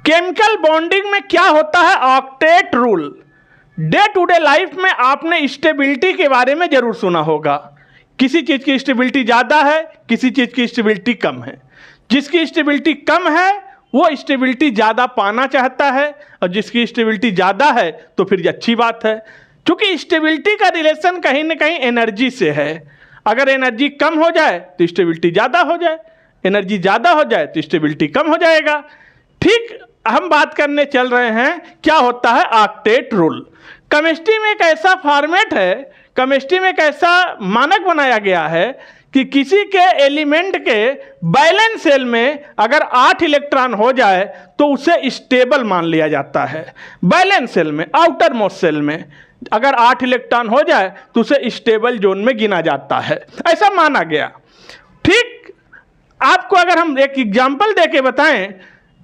Chemical bonding में क्या होता है, octet rule. Day to day life में आपने स्टेबिलिटी के बारे में जरूर सुना होगा। किसी चीज़ की स्टेबिलिटी ज़्यादा है, किसी चीज़ की स्टेबिलिटी कम है। जिसकी स्टेबिलिटी कम है वो स्टेबिलिटी ज़्यादा पाना चाहता है, और जिसकी स्टेबिलिटी ज़्यादा है तो फिर ये अच्छी बात है, क्योंकि स्टेबिलिटी का रिलेशन कहीं ना कहीं एनर्जी से है। अगर एनर्जी कम हो जाए तो स्टेबिलिटी ज़्यादा हो जाए, एनर्जी ज़्यादा हो जाए तो स्टेबिलिटी कम हो जाएगा। ठीक हम बात करने चल रहे हैं क्या होता है ऑक्टेट रूल। केमिस्ट्री में एक ऐसा फॉर्मेट है, केमिस्ट्री में एक ऐसा मानक बनाया गया है कि किसी के एलिमेंट के बैलेंस सेल में अगर 8 इलेक्ट्रॉन हो जाए तो उसे स्टेबल मान लिया जाता है। बैलेंस सेल में, आउटर मोस्ट सेल में अगर 8 इलेक्ट्रॉन हो जाए तो उसे स्टेबल जोन में गिना जाता है, ऐसा माना गया। ठीक आपको अगर हम एक एग्जाम्पल देके बताएं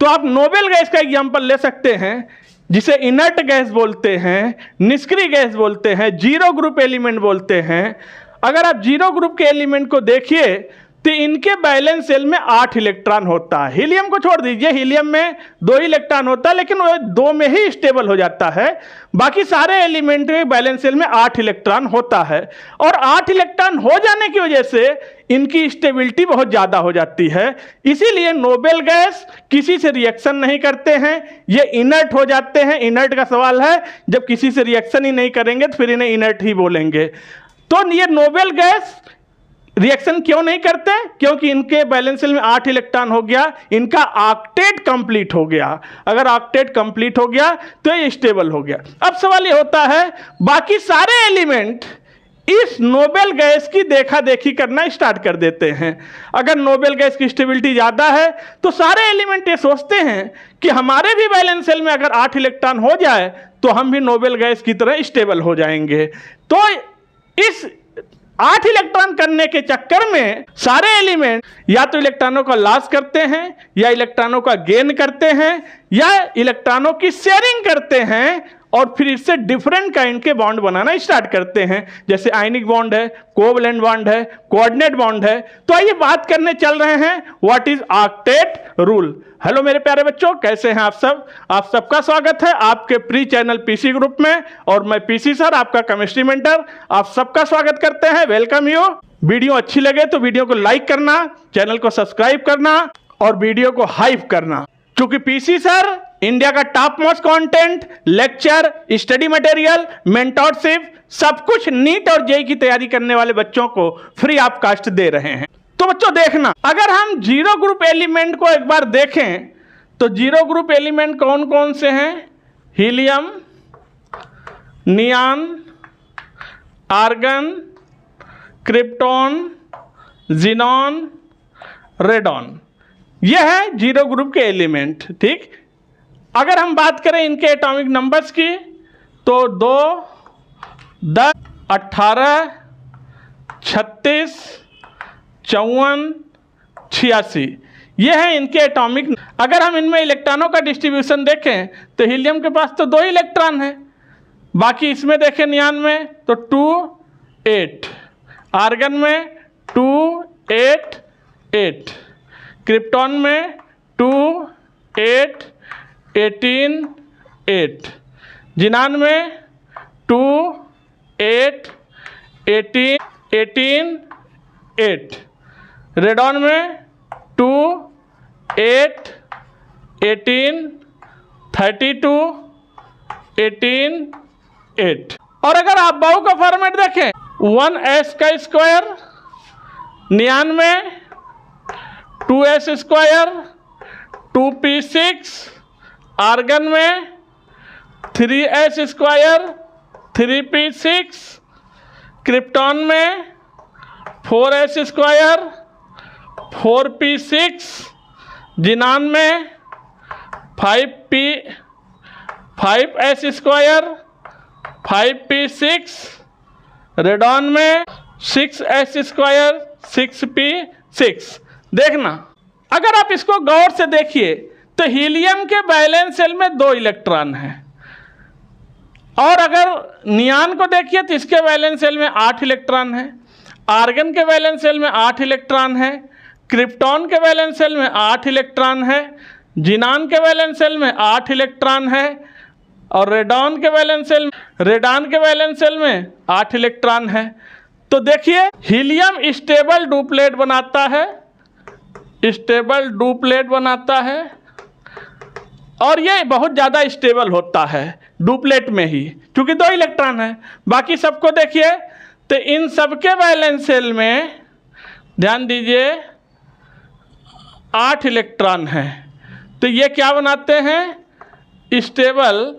तो आप नोबेल गैस का एग्जाम्पल ले सकते हैं, जिसे इनर्ट गैस बोलते हैं, निष्क्रिय गैस बोलते हैं, जीरो ग्रुप एलिमेंट बोलते हैं। अगर आप जीरो ग्रुप के एलिमेंट को देखिए तो इनके बैलेंस सेल में 8 इलेक्ट्रॉन होता है। हीलियम को छोड़ दीजिए, हीलियम में 2 इलेक्ट्रॉन होता है, लेकिन वो 2 में ही स्टेबल हो जाता है। बाकी सारे एलिमेंट में बैलेंस सेल में 8 इलेक्ट्रॉन होता है, और 8 इलेक्ट्रॉन हो जाने की वजह से इनकी स्टेबिलिटी बहुत ज़्यादा हो जाती है। इसीलिए नोबेल गैस किसी से रिएक्शन नहीं करते हैं, ये इनर्ट हो जाते हैं। इनर्ट का सवाल है, जब किसी से रिएक्शन ही नहीं करेंगे तो फिर इन्हें इनर्ट ही बोलेंगे। तो ये नोबेल गैस रिएक्शन क्यों नहीं करते? क्योंकि इनके बैलेंस सेल में 8 इलेक्ट्रॉन हो गया, इनका ऑक्टेट कंप्लीट हो गया। अगर ऑक्टेट कंप्लीट हो गया तो ये स्टेबल हो गया। अब सवाल ये होता है, बाकी सारे एलिमेंट इस नोबेल गैस की देखा देखी करना स्टार्ट कर देते हैं। अगर नोबेल गैस की स्टेबिलिटी ज़्यादा है तो सारे एलिमेंट ये सोचते हैं कि हमारे भी बैलेंस सेल में अगर 8 इलेक्ट्रॉन हो जाए तो हम भी नोबेल गैस की तरह स्टेबल हो जाएंगे। तो इस 8 इलेक्ट्रॉन करने के चक्कर में सारे एलिमेंट या तो इलेक्ट्रॉनों का लॉस करते हैं, या इलेक्ट्रॉनों का गेन करते हैं, या इलेक्ट्रॉनों की शेयरिंग करते हैं, और फिर इससे डिफरेंट काइंड के बॉन्ड बनाना स्टार्ट करते हैं। जैसे आयनिक बॉन्ड है, कोवलेंट बॉन्ड है, कोऑर्डिनेट बॉन्ड है। तो आइए बात करने चल रहे हैं what is octet rule. Hello मेरे प्यारे बच्चों, कैसे हैं आप सब? आप सबका स्वागत है आपके प्री चैनल पीसी ग्रुप में, और मैं पीसी सर, आपका केमिस्ट्री मेंटर, आप सबका स्वागत करते हैं। Welcome you. वीडियो अच्छी लगे तो वीडियो को लाइक करना, चैनल को सब्सक्राइब करना, और वीडियो को हाइप करना, क्योंकि पीसी सर इंडिया का top most content, lecture, study material, mentorship, सब कुछ नीट और जेईई की तैयारी करने वाले बच्चों को फ्री ऑफ कॉस्ट दे रहे हैं। तो बच्चों देखना, अगर हम जीरो ग्रुप एलिमेंट को एक बार देखें तो जीरो ग्रुप एलिमेंट कौन कौन से हैं? Helium, neon, argon, krypton, xenon, radon, यह है जीरो ग्रुप के एलिमेंट। ठीक, अगर हम बात करें इनके एटॉमिक नंबर्स की तो 2, 10, 18, 36, 54, 86, ये है इनके एटॉमिक। अगर हम इनमें इलेक्ट्रॉनों का डिस्ट्रीब्यूशन देखें तो हीलियम के पास तो 2 इलेक्ट्रॉन है, बाकी इसमें देखें नियॉन में तो 2, 8, आर्गन में 2, 8, 8, क्रिप्टॉन में 2, 8, 18, 8, ज़ीनॉन में 2, 8, 18, 18, 8, रेडॉन में 2, 8, 18, 32, 18, 8। और अगर आप बाहु का फॉर्मेट देखें 1s का स्क्वायर, नियॉन में 2s स्क्वायर, 2p6, आर्गन में 3s स्क्वायर, 3p6, क्रिप्टॉन में 4s स्क्वायर, 4p6, ज़ीनॉन में 5s स्क्वायर, 5p6, रेडॉन में 6s स्क्वायर, 6p6। देखना, अगर आप इसको गौर से देखिए तो हीलियम के बैलेंस सेल में 2 इलेक्ट्रॉन हैं, और अगर नियॉन को देखिए तो इसके बैलेंस सेल में 8 इलेक्ट्रॉन है, आर्गन के बैलेंस सेल में 8 इलेक्ट्रॉन है, क्रिप्टॉन के बैलेंस सेल में 8 इलेक्ट्रॉन है, जिनान के वैलेंस शेल में 8 इलेक्ट्रॉन है और रेडॉन के वैलेंस शेल में 8 इलेक्ट्रॉन है। तो देखिए हीलियम स्टेबल डुप्लेट बनाता है और ये बहुत ज़्यादा स्टेबल होता है डुप्लेट में ही, क्योंकि 2 इलेक्ट्रॉन है। बाकी सबको देखिए तो इन सबके वैलेंस शेल में ध्यान दीजिए 8 इलेक्ट्रॉन है। तो ये क्या बनाते हैं? Stable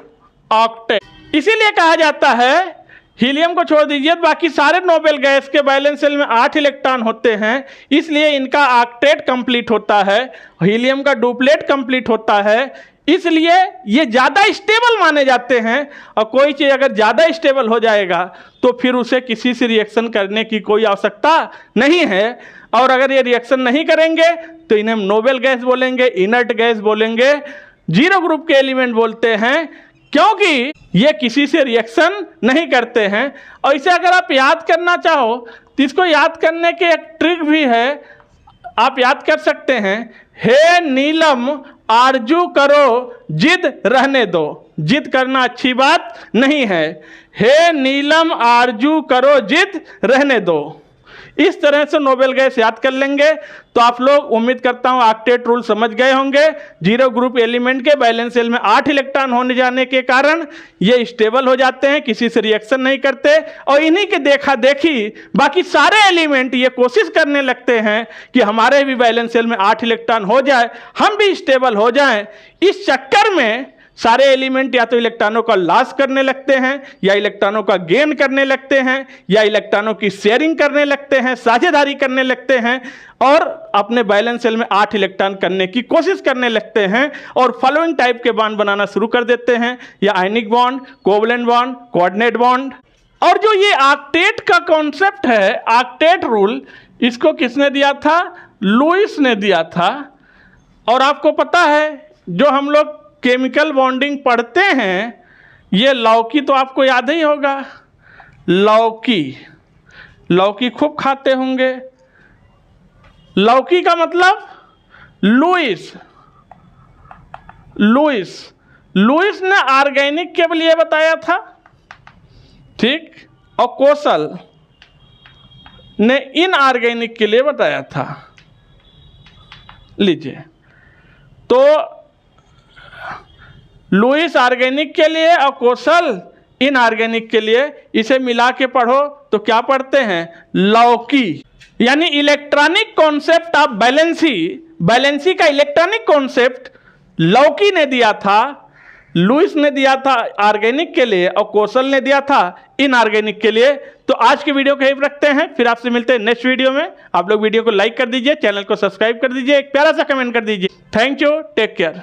octet. इसीलिए कहा जाता है, हीलियम को छोड़ दीजिए बाकी सारे नोबेल गैस के वैलेंस शेल में 8 इलेक्ट्रॉन होते हैं, इसलिए इनका ऑक्टेट कंप्लीट होता है, हीलियम का डुप्लेट कंप्लीट होता है, इसलिए ये ज़्यादा स्टेबल माने जाते हैं। और कोई चीज़ अगर ज़्यादा स्टेबल हो जाएगा तो फिर उसे किसी से रिएक्शन करने की कोई आवश्यकता नहीं है। और अगर ये रिएक्शन नहीं करेंगे तो इन्हें नोबेल गैस बोलेंगे, इनर्ट गैस बोलेंगे, जीरो ग्रुप के एलिमेंट बोलते हैं, क्योंकि ये किसी से रिएक्शन नहीं करते हैं। और इसे अगर आप याद करना चाहो तो इसको याद करने की एक ट्रिक भी है, आप याद कर सकते हैं। हे नीलम आरजू करो जिद रहने दो। जिद करना अच्छी बात नहीं है। हे नीलम आरजू करो जिद रहने दो। इस तरह से नोबेल गैस याद कर लेंगे तो आप लोग, उम्मीद करता हूं, ऑक्टेट रूल समझ गए होंगे। जीरो ग्रुप एलिमेंट के वैलेंस शेल में 8 इलेक्ट्रॉन होने जाने के कारण ये स्टेबल हो जाते हैं, किसी से रिएक्शन नहीं करते। और इन्हीं के देखा देखी बाकी सारे एलिमेंट ये कोशिश करने लगते हैं कि हमारे भी वैलेंस शेल में 8 इलेक्ट्रॉन हो जाए, हम भी स्टेबल हो जाएं। इस चक्कर में सारे एलिमेंट या तो इलेक्ट्रॉनों का लॉस करने लगते हैं, या इलेक्ट्रॉनों का गेन करने लगते हैं, या इलेक्ट्रॉनों की शेयरिंग करने लगते हैं, साझेदारी करने लगते हैं और अपने वैलेंस शेल में 8 इलेक्ट्रॉन करने की कोशिश करने लगते हैं और फॉलोइंग टाइप के बॉन्ड बनाना शुरू कर देते हैं, या ionic bond, covalent bond, coordinate bond. और जो ये ऑक्टेट का कॉन्सेप्ट है, ऑक्टेट रूल, इसको किसने दिया था? लुईस ने दिया था। और आपको पता है जो हम लोग केमिकल बॉन्डिंग पढ़ते हैं, ये लौकी तो आपको याद ही होगा। लौकी खूब खाते होंगे। लौकी का मतलब लुईस ने ऑर्गेनिक के लिए बताया था, ठीक, और कोसल ने इनऑर्गेनिक के लिए बताया था। लीजिए, तो लुईस ऑर्गेनिक के लिए और कोसल इनऑर्गेनिक के लिए, इसे मिला के पढ़ो तो क्या पढ़ते हैं? लौकी। यानी इलेक्ट्रॉनिक कॉन्सेप्ट ऑफ बैलेंसी का इलेक्ट्रॉनिक कॉन्सेप्ट लौकी ने दिया था, लुईस ने दिया था ऑर्गेनिक के लिए और कोसल ने दिया था इनऑर्गेनिक के लिए। तो आज की वीडियो को यहीं रखते हैं, फिर आपसे मिलते हैं नेक्स्ट वीडियो में। आप लोग वीडियो को लाइक कर दीजिए, चैनल को सब्सक्राइब कर दीजिए, एक प्यारा सा कमेंट कर दीजिए। Thank you, take care.